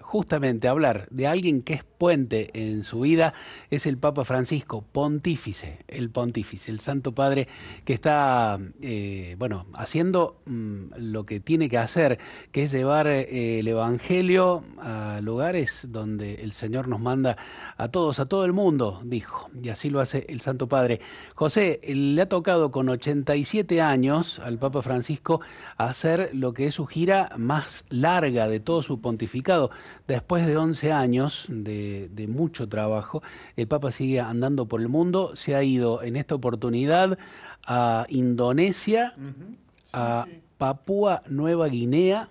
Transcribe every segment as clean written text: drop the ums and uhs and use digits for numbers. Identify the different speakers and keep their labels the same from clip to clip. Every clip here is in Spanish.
Speaker 1: Justamente hablar de alguien que es puente en su vida es el Papa Francisco, pontífice, el Santo Padre que está, bueno, haciendo lo que tiene que hacer, que es llevar el Evangelio a lugares donde el Señor nos manda a todos, a todo el mundo, dijo, y así lo hace el Santo Padre. José, le ha tocado con 87 años al Papa Francisco hacer lo que es su gira más larga de todo su pontificado. Después de 11 años de mucho trabajo, el Papa sigue andando por el mundo, se ha ido en esta oportunidad a Indonesia,
Speaker 2: Ujú. Sí,
Speaker 1: a
Speaker 2: sí.
Speaker 1: Papúa Nueva Guinea,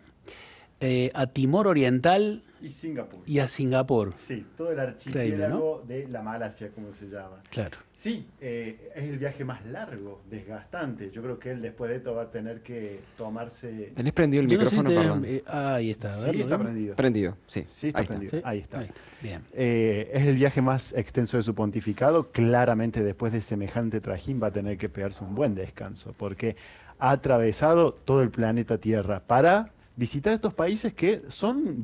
Speaker 1: a Timor Oriental
Speaker 2: Y Singapur.
Speaker 1: y a Singapur.
Speaker 2: Sí, todo el
Speaker 1: Increíble, ¿no?
Speaker 2: archipiélago de la Malasia, como se llama.
Speaker 1: Claro.
Speaker 2: Sí, es el viaje más largo, desgastante. Yo creo que él después de esto va a tener que tomarse...
Speaker 3: ¿Tenés prendido el
Speaker 1: Yo no sé si
Speaker 3: micrófono, perdón?
Speaker 1: ahí está, a ver,
Speaker 2: Sí,
Speaker 1: ¿lo
Speaker 2: está
Speaker 1: vemos?
Speaker 2: prendido.
Speaker 3: Prendido, sí.
Speaker 2: Sí, está
Speaker 3: Ahí está.
Speaker 2: prendido.
Speaker 1: Sí,
Speaker 2: Ahí está.
Speaker 1: ahí está. Bien.
Speaker 2: Es el viaje más extenso de su pontificado. Claramente después de semejante trajín va a tener que pegarse un buen descanso, porque ha atravesado todo el planeta Tierra para visitar estos países que son,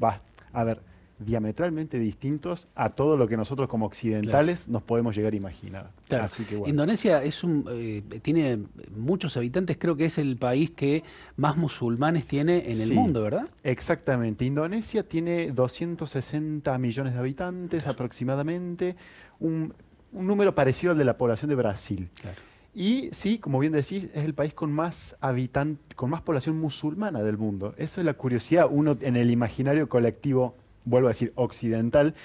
Speaker 2: a ver, diametralmente distintos a todo lo que nosotros como
Speaker 1: Claro.
Speaker 2: occidentales nos podemos llegar a imaginar.
Speaker 1: Claro,
Speaker 2: Así que bueno.
Speaker 1: Indonesia tiene muchos habitantes, creo que es el país que más musulmanes tiene en el
Speaker 2: Sí,
Speaker 1: mundo, ¿verdad?
Speaker 2: exactamente. Indonesia tiene 260 millones de habitantes
Speaker 1: Claro,
Speaker 2: aproximadamente, un número parecido al de la población de Brasil.
Speaker 1: claro.
Speaker 2: Y sí, como bien decís, es el país con más con más población musulmana del mundo. Eso es la curiosidad. Uno en el imaginario colectivo, vuelvo a decir, occidental,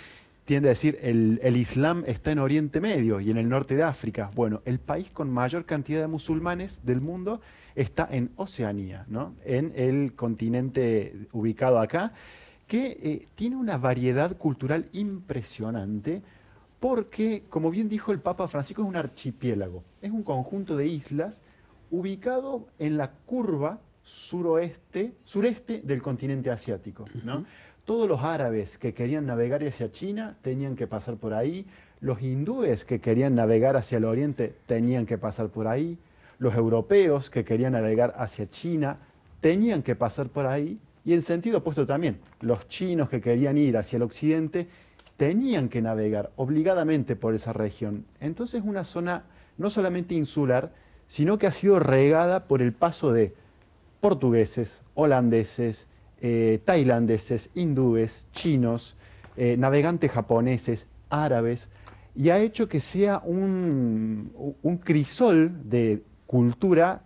Speaker 2: tiende a decir el Islam está en Oriente Medio y en el norte de África. Bueno, el país con mayor cantidad de musulmanes del mundo está en Oceanía, ¿no? En el continente ubicado acá, que tiene una variedad cultural impresionante porque, como bien dijo el Papa Francisco, es un archipiélago, es un conjunto de islas ubicado en la curva sureste del continente asiático, ¿no?
Speaker 1: Ujú.
Speaker 2: Todos los árabes que querían navegar hacia China tenían que pasar por ahí, los hindúes que querían navegar hacia el oriente tenían que pasar por ahí, los europeos que querían navegar hacia China tenían que pasar por ahí, y en sentido opuesto también, los chinos que querían ir hacia el occidente tenían que navegar obligadamente por esa región. Entonces una zona no solamente insular, sino que ha sido regada por el paso de portugueses, holandeses, tailandeses, hindúes, chinos, navegantes japoneses, árabes, y ha hecho que sea un crisol de cultura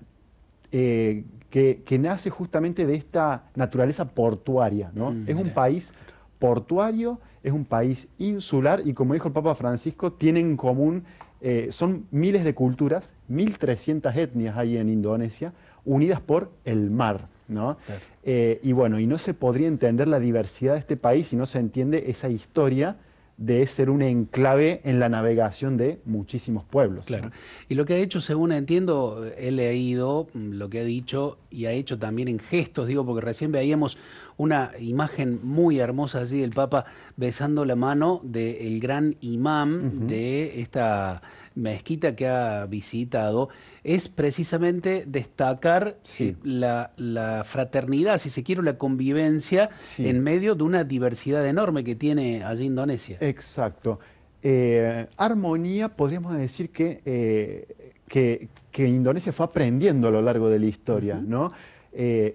Speaker 2: que nace justamente de esta naturaleza portuaria, ¿no? Es un
Speaker 1: Mira,
Speaker 2: país portuario, es un país insular y como dijo el Papa Francisco, tienen en común, son miles de culturas, 1.300 etnias hay en Indonesia, unidas por el mar, ¿no?
Speaker 1: claro.
Speaker 2: Y bueno, y no se podría entender la diversidad de este país si no se entiende esa historia de ser un enclave en la navegación de muchísimos pueblos,
Speaker 1: Claro.
Speaker 2: ¿no?
Speaker 1: Y lo que ha hecho, según entiendo, he leído lo que ha dicho y ha hecho también en gestos, digo, porque recién veíamos una imagen muy hermosa allí del Papa besando la mano del gran imán
Speaker 2: Ujú.
Speaker 1: de esta mezquita que ha visitado, es precisamente destacar
Speaker 2: Sí,
Speaker 1: la fraternidad, si se quiere, la convivencia
Speaker 2: sí.
Speaker 1: en medio de una diversidad enorme que tiene allí Indonesia.
Speaker 2: Exacto. Armonía, podríamos decir que Indonesia fue aprendiendo a lo largo de la historia,
Speaker 1: Ujú.
Speaker 2: ¿no?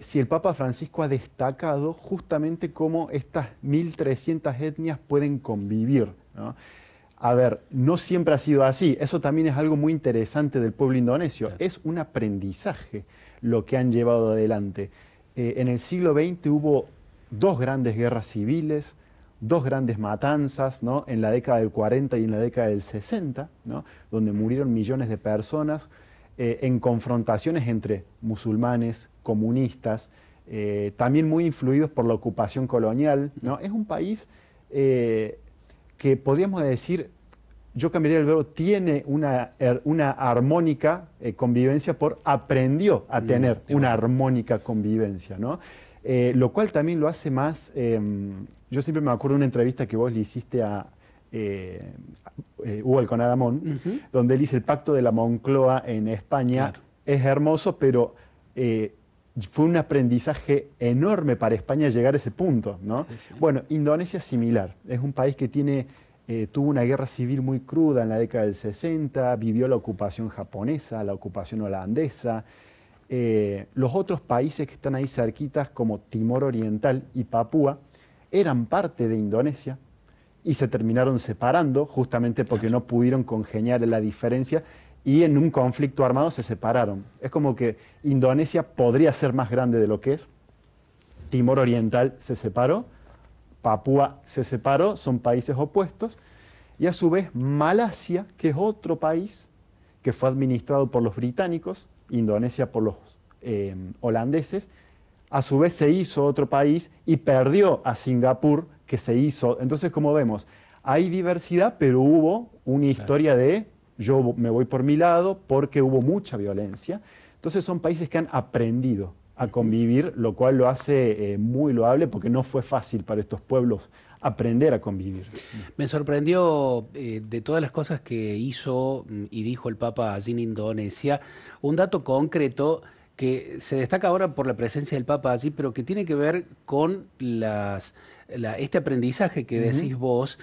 Speaker 2: Si el Papa Francisco ha destacado justamente cómo estas 1.300 etnias pueden convivir, ¿no? A ver, no siempre ha sido así. Eso también es algo muy interesante del pueblo indonesio.
Speaker 1: Claro.
Speaker 2: Es un aprendizaje lo que han llevado adelante. En el siglo XX hubo dos grandes guerras civiles, dos grandes matanzas, ¿no? En la década del 40 y en la década del 60, ¿no? Donde murieron millones de personas en confrontaciones entre musulmanes, comunistas, también muy influidos por la ocupación colonial, ¿no? Es un país eh, que podríamos decir, yo cambiaría el verbo, tiene una armónica convivencia por aprendió a tener
Speaker 1: Qué
Speaker 2: una
Speaker 1: bueno.
Speaker 2: armónica convivencia, ¿no? Lo cual también lo hace más, yo siempre me acuerdo de una entrevista que vos le hiciste a eh, Hugo Alconadamón,
Speaker 1: Ujú.
Speaker 2: donde él dice el pacto de la Moncloa en España
Speaker 1: Claro.
Speaker 2: es hermoso, pero eh, fue un aprendizaje enorme para España llegar a ese punto, ¿no?
Speaker 1: Sí, sí.
Speaker 2: Bueno, Indonesia es similar. Es un país que tuvo una guerra civil muy cruda en la década del 60, vivió la ocupación japonesa, la ocupación holandesa. Los otros países que están ahí cerquitas, como Timor Oriental y Papúa, eran parte de Indonesia y se terminaron separando justamente porque no pudieron congeniar la diferencia y en un conflicto armado se separaron. Es como que Indonesia podría ser más grande de lo que es. Timor Oriental se separó, Papúa se separó, son países opuestos. Y a su vez Malasia, que es otro país que fue administrado por los británicos, Indonesia por los holandeses, a su vez se hizo otro país y perdió a Singapur, que se hizo. Entonces, como vemos, hay diversidad, pero hubo una historia de yo me voy por mi lado porque hubo mucha violencia. Entonces son países que han aprendido a convivir, lo cual lo hace muy loable porque no fue fácil para estos pueblos aprender a convivir.
Speaker 1: Me sorprendió de todas las cosas que hizo y dijo el Papa allí en Indonesia, un dato concreto que se destaca ahora por la presencia del Papa allí, pero que tiene que ver con este aprendizaje que decís vos.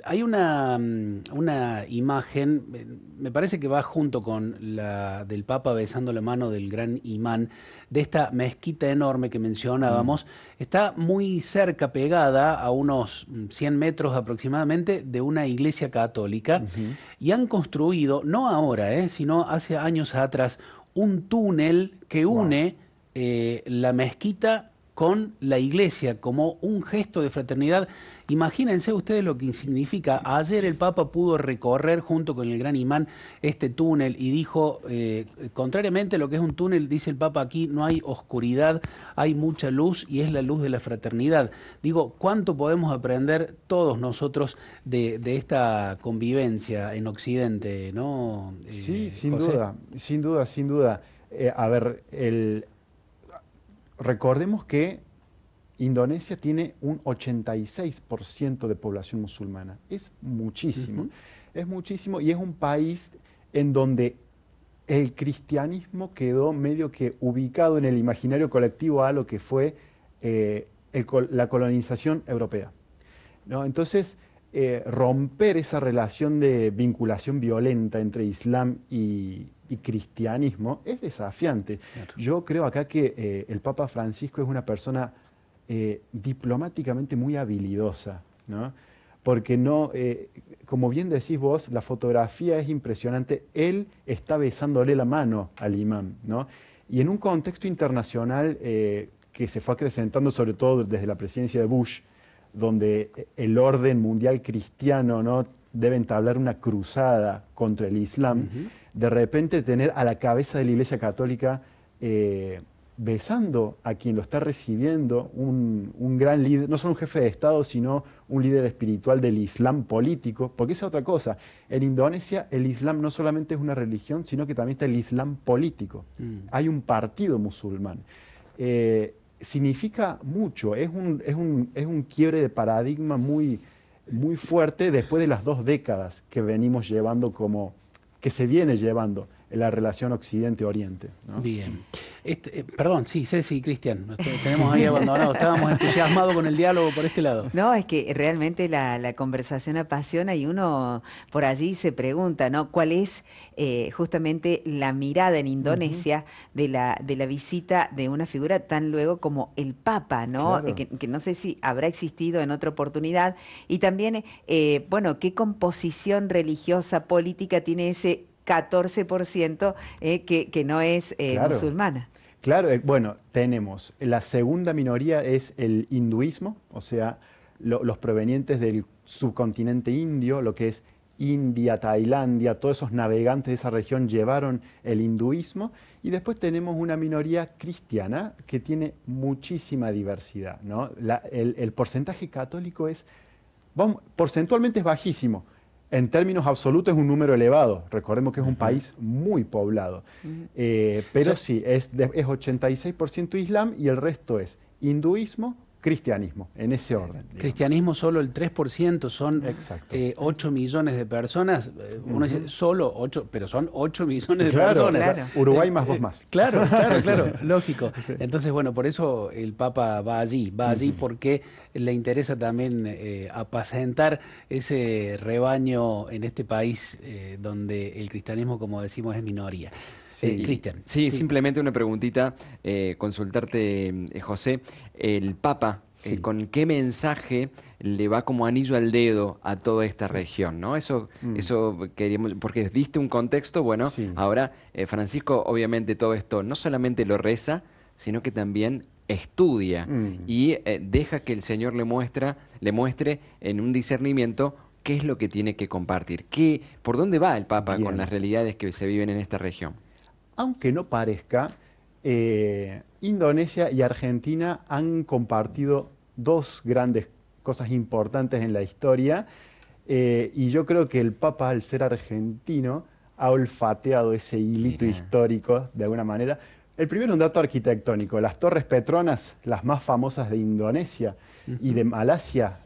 Speaker 1: Hay una imagen, me parece que va junto con la del Papa besando la mano del gran imán, de esta mezquita enorme que mencionábamos. Está muy cerca, pegada a unos 100 metros aproximadamente, de una iglesia católica, y han construido, no ahora, sino hace años atrás, un túnel que une la mezquita con la iglesia como un gesto de fraternidad. Imagínense ustedes lo que significa. Ayer el Papa pudo recorrer junto con el gran imán este túnel y dijo, contrariamente a lo que es un túnel, dice el Papa, aquí no hay oscuridad, hay mucha luz y es la luz de la fraternidad. Digo, ¿cuánto podemos aprender todos nosotros de esta convivencia en Occidente, ¿no?
Speaker 2: Sí, sin
Speaker 1: José.
Speaker 2: duda, sin duda, sin duda. A ver, recordemos que Indonesia tiene un 86% de población musulmana. Es muchísimo. Es muchísimo y es un país en donde el cristianismo quedó medio que ubicado en el imaginario colectivo a lo que fue la colonización europea, ¿no? Entonces, romper esa relación de vinculación violenta entre Islam y cristianismo es desafiante.
Speaker 1: Claro.
Speaker 2: Yo creo acá que el Papa Francisco es una persona diplomáticamente muy habilidosa, ¿no? Porque no, como bien decís vos, la fotografía es impresionante. Él está besándole la mano al imán, ¿no? Y en un contexto internacional que se fue acrecentando sobre todo desde la presidencia de Bush, donde el orden mundial cristiano, ¿no?, debe entablar una cruzada contra el Islam, de repente tener a la cabeza de la Iglesia Católica besando a quien lo está recibiendo, un gran líder, no solo un jefe de Estado, sino un líder espiritual del Islam político, porque esa es otra cosa. En Indonesia el Islam no solamente es una religión, sino que también está el Islam político. Hay un partido musulmán. Significa mucho, es un quiebre de paradigma muy, muy fuerte después de las 2 décadas que venimos llevando que se viene llevando en la relación Occidente-Oriente, ¿no?
Speaker 1: Bien. Perdón, sí, Ceci, Cristian, tenemos ahí abandonado, estábamos entusiasmados con el diálogo por este lado.
Speaker 3: No, es que realmente la conversación apasiona y uno por allí se pregunta, ¿no? ¿Cuál es justamente la mirada en Indonesia de la visita de una figura tan luego como el Papa, ¿no?
Speaker 2: Claro.
Speaker 3: Que no sé si habrá existido en otra oportunidad. Y también, bueno, ¿qué composición religiosa, política tiene ese 14% que no es
Speaker 2: Claro.
Speaker 3: musulmana?
Speaker 2: Claro, bueno, tenemos, la segunda minoría es el hinduismo, o sea, los provenientes del subcontinente indio, lo que es India, Tailandia, todos esos navegantes de esa región llevaron el hinduismo, y después tenemos una minoría cristiana que tiene muchísima diversidad, ¿no? El porcentaje católico porcentualmente es bajísimo. En términos absolutos es un número elevado. Recordemos que es un país muy poblado. Pero sí, es 86% Islam y el resto es hinduismo, cristianismo, en ese orden. Digamos.
Speaker 1: Cristianismo solo el 3%, son
Speaker 2: Exacto.
Speaker 1: 8 millones de personas. Uno dice solo 8, pero son 8 millones de
Speaker 2: Claro,
Speaker 1: personas.
Speaker 3: claro.
Speaker 2: Uruguay más 2 más.
Speaker 1: Claro, lógico. Entonces, bueno, por eso el Papa va allí porque le interesa también apacentar ese rebaño en este país donde el cristianismo, como decimos, es minoría.
Speaker 4: Sí,
Speaker 1: Cristian.
Speaker 4: sí, simplemente una preguntita, consultarte, José. El Papa,
Speaker 2: Sí.
Speaker 4: ¿con qué mensaje le va como anillo al dedo a toda esta región, ¿no? Eso queríamos, porque diste un contexto, bueno,
Speaker 2: Sí.
Speaker 4: ahora Francisco obviamente todo esto no solamente lo reza, sino que también estudia y deja que el Señor le muestre en un discernimiento qué es lo que tiene que compartir, por dónde va el Papa
Speaker 2: Bien.
Speaker 4: con las realidades que se viven en esta región.
Speaker 2: Aunque no parezca, Indonesia y Argentina han compartido dos grandes cosas importantes en la historia, y yo creo que el Papa, al ser argentino, ha olfateado ese hilito
Speaker 4: Mira.
Speaker 2: histórico de alguna manera. El primero, un dato arquitectónico. Las Torres Petronas, las más famosas de Indonesia y de Malasia,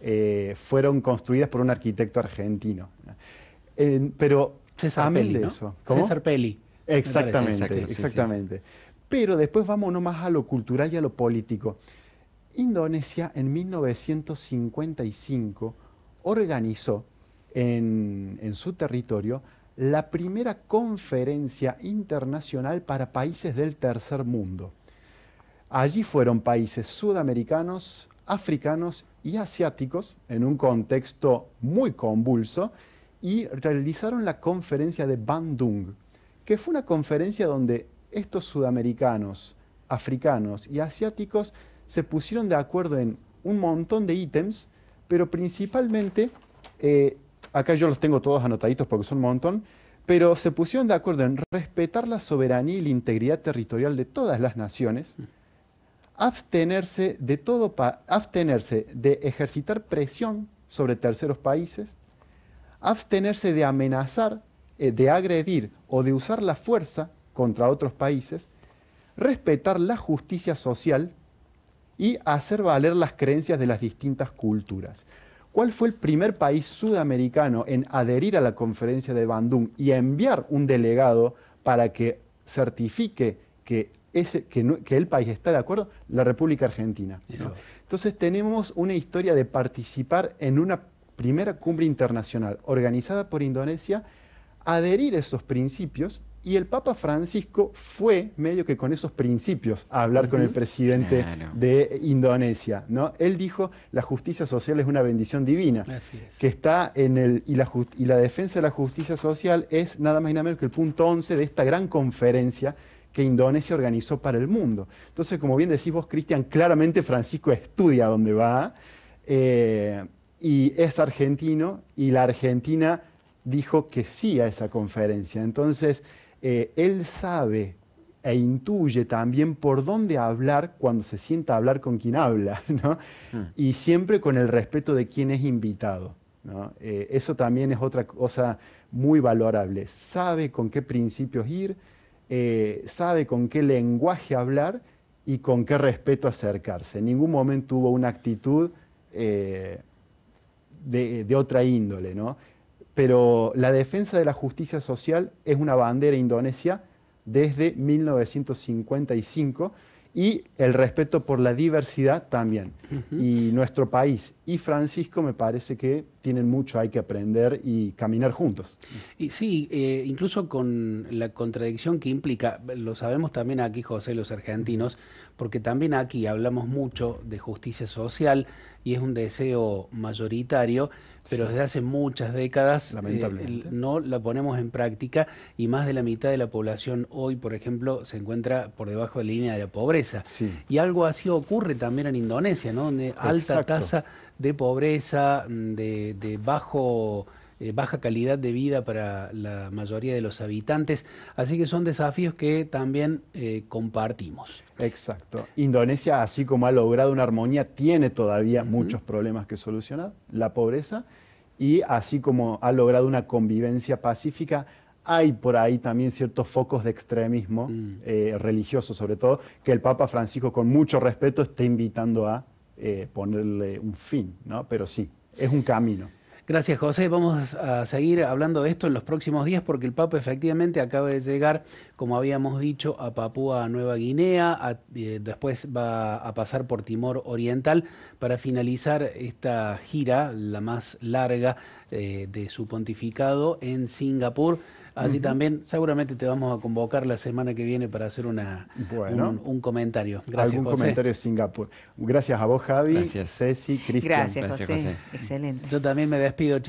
Speaker 2: fueron construidas por un arquitecto argentino. Pero
Speaker 1: César
Speaker 2: amén
Speaker 1: Pelli,
Speaker 2: de
Speaker 1: ¿no?
Speaker 2: eso. ¿Cómo?
Speaker 1: César Pelli.
Speaker 2: Exactamente,
Speaker 4: Exacto, sí, sí.
Speaker 2: exactamente. Pero después vámonos más a lo cultural y a lo político. Indonesia en 1955 organizó en su territorio la primera conferencia internacional para países del tercer mundo. Allí fueron países sudamericanos, africanos y asiáticos en un contexto muy convulso y realizaron la conferencia de Bandung, que fue una conferencia donde estos sudamericanos, africanos y asiáticos se pusieron de acuerdo en un montón de ítems, pero principalmente, acá yo los tengo todos anotaditos porque son un montón, pero se pusieron de acuerdo en respetar la soberanía y la integridad territorial de todas las naciones, abstenerse de ejercitar presión sobre terceros países, abstenerse de amenazar, de agredir o de usar la fuerza contra otros países, respetar la justicia social y hacer valer las creencias de las distintas culturas. ¿Cuál fue el primer país sudamericano en adherir a la conferencia de Bandung y enviar un delegado para que certifique que el país está de acuerdo? La República Argentina, ¿no? Entonces tenemos una historia de participar en una primera cumbre internacional organizada por Indonesia, adherir a esos principios, y el Papa Francisco fue medio que con esos principios a hablar con el presidente
Speaker 4: Claro.
Speaker 2: de Indonesia, ¿no? Él dijo, la justicia social es una bendición divina,
Speaker 1: Así es.
Speaker 2: que está y la defensa de la justicia social es nada más y nada menos que el punto 11 de esta gran conferencia que Indonesia organizó para el mundo. Entonces, como bien decís vos, Cristian, claramente Francisco estudia dónde va, y es argentino, y la Argentina dijo que sí a esa conferencia. Entonces, él sabe e intuye también por dónde hablar cuando se sienta a hablar con quien habla, ¿no? Y siempre con el respeto de quien es invitado, ¿no? Eso también es otra cosa muy valorable. Sabe con qué principios ir, sabe con qué lenguaje hablar y con qué respeto acercarse. En ningún momento hubo una actitud de otra índole, ¿no? Pero la defensa de la justicia social es una bandera indonesia desde 1955, y el respeto por la diversidad también. Y nuestro país y Francisco me parece que tienen mucho hay que aprender y caminar juntos.
Speaker 1: Y sí, incluso con la contradicción que implica, lo sabemos también aquí, José, los argentinos, porque también aquí hablamos mucho de justicia social y es un deseo mayoritario, pero desde hace muchas décadas
Speaker 2: Lamentablemente.
Speaker 1: no la ponemos en práctica, y más de la mitad de la población hoy, por ejemplo, se encuentra por debajo de la línea de la pobreza.
Speaker 2: Sí.
Speaker 1: Y algo así ocurre también en Indonesia, ¿no? Donde alta
Speaker 2: Exacto.
Speaker 1: tasa de pobreza, de baja calidad de vida para la mayoría de los habitantes. Así que son desafíos que también compartimos.
Speaker 2: Exacto. Indonesia, así como ha logrado una armonía, tiene todavía muchos problemas que solucionar, la pobreza, y así como ha logrado una convivencia pacífica, hay por ahí también ciertos focos de extremismo religioso, sobre todo, que el Papa Francisco, con mucho respeto, está invitando a ponerle un fin, ¿no? Pero sí, es un camino.
Speaker 1: Gracias, José. Vamos a seguir hablando de esto en los próximos días porque el Papa efectivamente acaba de llegar, como habíamos dicho, a Papúa Nueva Guinea, después va a pasar por Timor Oriental para finalizar esta gira, la más larga de su pontificado, en Singapur. Allí también seguramente te vamos a convocar la semana que viene para hacer un comentario. Gracias,
Speaker 2: Algún
Speaker 1: José.
Speaker 2: comentario de Singapur. Gracias a vos, Javi,
Speaker 4: Gracias.
Speaker 2: Ceci, Cristian.
Speaker 3: Gracias,
Speaker 4: Gracias,
Speaker 3: José.
Speaker 4: José.
Speaker 3: Excelente.
Speaker 1: Yo también me despido.